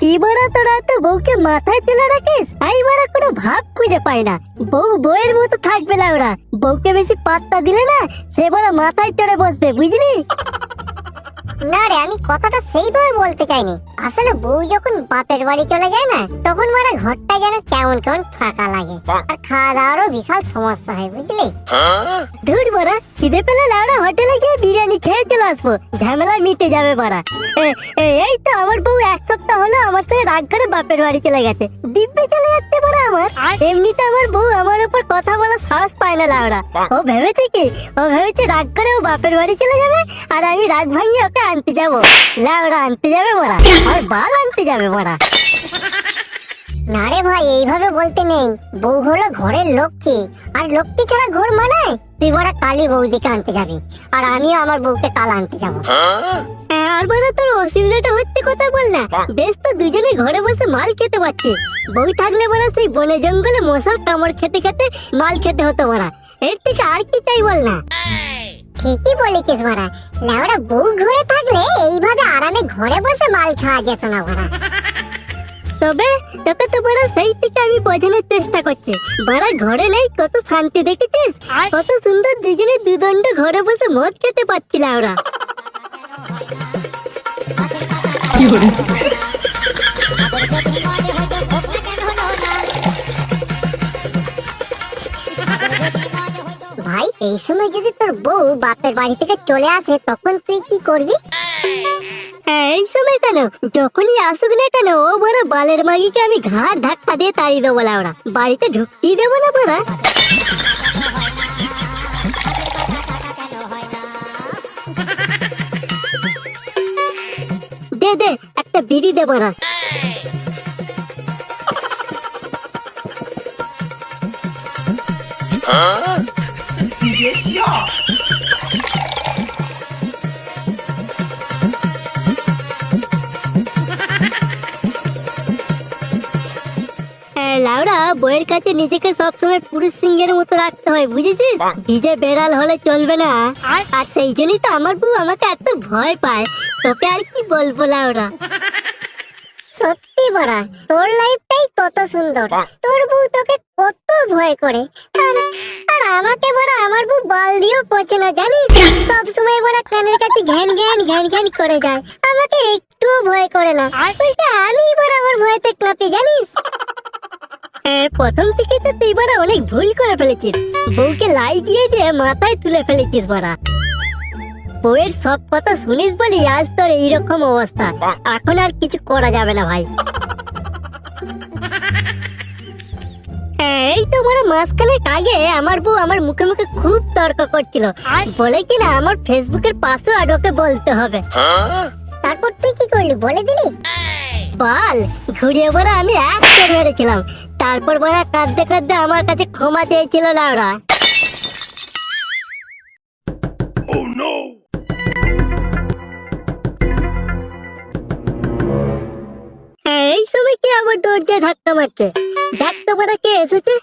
কি বড়া তোরা তো বউকে মাথায় তুলে রাখিস? আমি বড়া কোনো ভাব খুঁজে পাই না। বউ বউয়ের মতো থাকবে না, ওরা বউকে বেশি পাত্তা দিলে না সে বড় মাথায় চড়ে বসবে, বুঝলি? না রে, আমি কথাটা সেইভাবে বলতে চাইনি। আসলে বউ যখন বাপের বাড়ি চলে যায় না, তখন মানে ঘরটা যেন কেমন কেমন ফাঁকা লাগে, আর খাওয়া দাওয়ারও বিশাল সমস্যা হয়, বুঝলি? ধুর বড়া, খিদে পেলে লাউড়া হোটেলে গিয়ে বিরিয়ানি খেয়ে চলে আসবো, ঝামেলা মিটে যাবে বড়া। এই তো আমার বউ এক সপ্তাহ হলো আমার সাথে রাগ করে বাপের বাড়ি চলে গেছে, দিব্যি চলে যাচ্ছে বড়া আমার। এমনিতে আমার বউ আমার উপর কথা বলা সাহস পায় না লাউড়া। ও ভেবেছে কি, ও ভেবেছে রাগ করে ও বাপের বাড়ি চলে যাবে আর আমি রাগ ভাঙিয়ে ওকে আনতে যাবো। লাউড়া আনতে যাবে বড়া, আর বাল আনতে যাবে বড়া। না রে ভাই, এইভাবে বলতে নেই। বউ হলো ঘরের লক্ষ্মী, আর লক্ষ্মী ছাড়া ঘর মানায়? তুই বড় কালী বৌদিকে আনতে যাবি, আর আমিও আমার বউকে কাল আনতে যাবো। আর বড় তোর অসুবিধাটা হচ্ছে কথা বল না। বেশ তো দুজনে ঘরে বসে মাল খেতে পারছি। বউ থাকলে বড় সেই বনে জঙ্গলে মশার কামড় খেতে খেতে মাল খেতে হতো বড়া। এর থেকে আর কি চাই বল না? ঠিকই বলেছিস বড়া। না ওরা বউ ঘরে থাকলে এইভাবে আরামে ঘরে বসে মাল খাওয়া যেত না বড়া। তবে তোকে তো বড় সেই থেকে আমি বোঝানোর চেষ্টা করছি। বড় ঘরে নেই কত শান্তি দেখেছিস? কত সুন্দর দুজনে দুদণ্ড ঘরে বসে মদ খেতে পাচ্ছিল ওরা। ভাই, এই সময় যদি তোর বউ বাপের বাড়ি থেকে চলে আসে, তখন তুই কি করবি? এই সময় কেন, যখনই আসুক না কেন, ও বড় বালের মাগিকে আমি ঘাড় ধাক্কা দিয়ে তাড়িয়ে দেবো ওরা, বাড়িতে ঢুকতেই দেবো না বড়া। দে দে একটা বিড়ি দে বড়া। লাউড়া, বইয়ের কাছে নিজেকে সবসময় পুরুষ সিংহের মতো রাখতে হয়, বুঝেছিস? ভিজে বেড়াল হলে চলবে না। আর সেই জন্যই তো আমার বউ আমাকে এত ভয় পায়। তোকে আর কি বলবো লাউড়া। সত্যি বড়া, তোর লাইফটাই কত সুন্দর। তোর বউ তোকে কত ভয় করে, আর আমাকে বড়া আমার বউ বাল দিয়েও পচে না, জানিস? সব সময় বড়া কানের কাছে ঘ্যান ঘ্যান ঘ্যান ঘ্যান করে যায়, আমাকে একটুও ভয় করে না। উল্টা আমি বড়া ওর ভয়তে কাঁপি, জানিস? প্রথম থেকে তো তুই বড়া অনেক ভুল করে ফেলেছিস। বউকে লাই দিয়ে দিয়ে মাথায় তুলে ফেলেছিস বড়া। বউয়ের সব কথা শুনিস বলি আজ তোর এইরকম অবস্থা। এখন আর কিছু করা যাবে না ভাই। এই তো বড় মাঝখানে আগে আমার বউ আমার মুখে মুখে খুব তর্ক করছিল, বলে কিনা আমার ফেসবুকের পাসওয়ার্ড ওকে বলতে হবে। তারপর তুই কি করলি, বলে দিলি? বাল ঘুরিয়ে বড় আমি একটা মেরেছিলাম। তারপর বড় কাঁদতে কাঁদতে আমার কাছে ক্ষমা চেয়েছিল না ওরা। এই সময় কি আবার দরজায় ধাক্কা মারছে? ডাক্তার বড় কে এসেছে?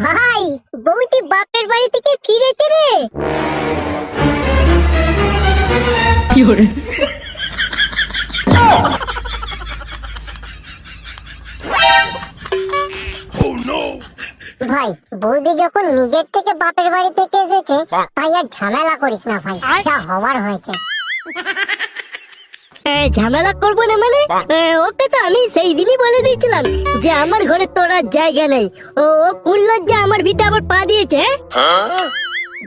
ভাই, বৌদি বাপের বাড়ি থেকে ফিরেছে রে। ভাই, বৌদি যখন নিজের থেকে বাপের বাড়ি থেকে এসেছে, তাই আর ঝামেলা করিস না ভাই, যা হবার হয়েছে। ঝামেলা করবো না মানে? ওকে তো আমি সেই দিনই বলে দিয়েছিলাম যে আমার ঘরে তোর আর জায়গা নেই। ও কোন লজ্জা আমার ভিটে আবার পা দিয়েছে।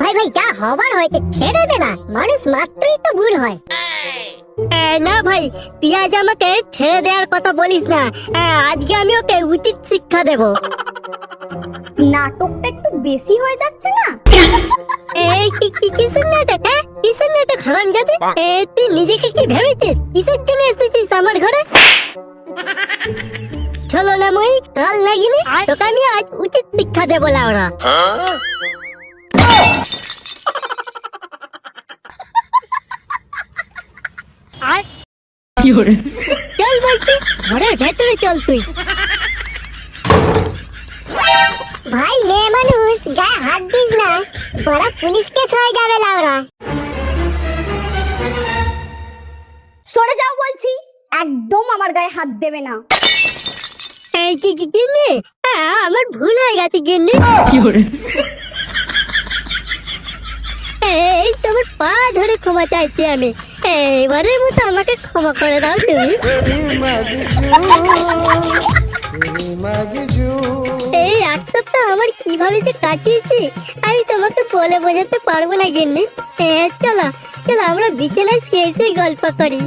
ভাই ভাই, যা হবার হয়েছে ছেড়ে দে না, মানুষ মাত্রই তো ভুল হয়। না ভাই, তুই আজ আমাকে ছেড়ে দেওয়ার কথা বলিস না। আজকে আমি ওকে উচিত শিক্ষা দেব। নাটকটা একটু বেশি হয়ে যাচ্ছে না? কিসের নাটক? কিসের নাটক হারামজাদে? তুই নিজেকে কি ভেবেছিস? কিসের জন্য এসেছিস আমার ঘরে? চলো না মই কাল লাগিনি, তোকে আমি আজ উচিত শিক্ষা দেবো লাউড়া। চল বলছি, ঘরের ভেতরে চল তুই। ভাই মেয়ে মানুষ গায়ে হাত দিস না, বড় পুলিশ কেস হয়ে যাবে লাউরা। সরে যাও বলছি, একদম আমার গায়ে হাত দেবে না। এই কি গিন্নি, আমার ভুল হয়ে গেছে গিন্নি। এই তোমার পা ধরে ক্ষমা চাইছি আমি, এবারের মতো আমাকে ক্ষমা করে দাও তুমি। এই এক সপ্তাহ আমার কিভাবে যে কাটিয়েছি আমি তোমাকে বলে বোঝাতে পারবো না গিন্নি। চলো চলো আমরা বিকেলে শুয়ে গল্প করি।